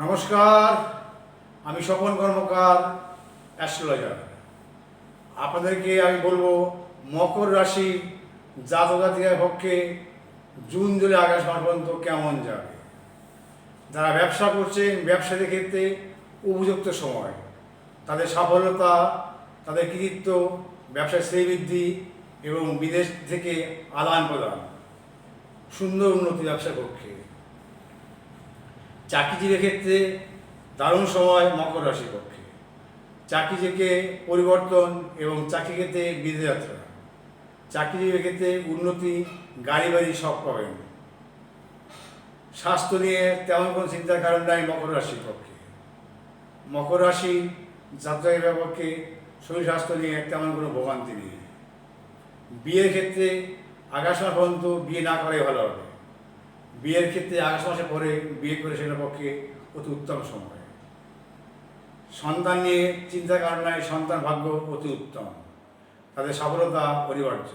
নমস্কার, আমি স্বপন কর্মকার, অ্যাস্ট্রোলজার। আপনাদেরকে আমি বলবো মকর রাশি জাতক জাতিকার পক্ষে জুন জুলাই আগস্ট মাস পর্যন্ত কেমন যাবে। যারা ব্যবসা করছেন, ব্যবসায়ীদের ক্ষেত্রে উপযুক্ত সময়, তাদের সফলতা, তাদের কৃতিত্ব, ব্যবসায় শ্রীবৃদ্ধি এবং বিদেশ থেকে আদান প্রদান, সুন্দর উন্নতি ব্যবসার পক্ষে। চাকরিজীবীর ক্ষেত্রে দারুণ সময় মকর রাশির পক্ষে। চাকরিজীবীকে পরিবর্তন এবং চাকরি ক্ষেত্রে বিদেশ যাত্রা, চাকরিজীবীর ক্ষেত্রে উন্নতি, গাড়ি বাড়ি সব পাবেন। স্বাস্থ্য নিয়ে তেমন কোনো চিন্তার কারণ নাই মকর রাশির পক্ষে। মকর রাশি জাতকের পক্ষে শরীর স্বাস্থ্য নিয়ে তেমন কোনো ভোগান্তি নেই। বিয়ের ক্ষেত্রে আগস্ট মাস পর্যন্ত বিয়ে না করাই ভালো হবে। বিয়ের ক্ষেত্রে আগস্ট মাসে পরে বিয়ে করে সেটার পক্ষে অতি উত্তম সময়। সন্তান নিয়ে চিন্তার কারণ নাই, সন্তান ভাগ্য অতি উত্তম, তাদের সফলতা অনিবার্য।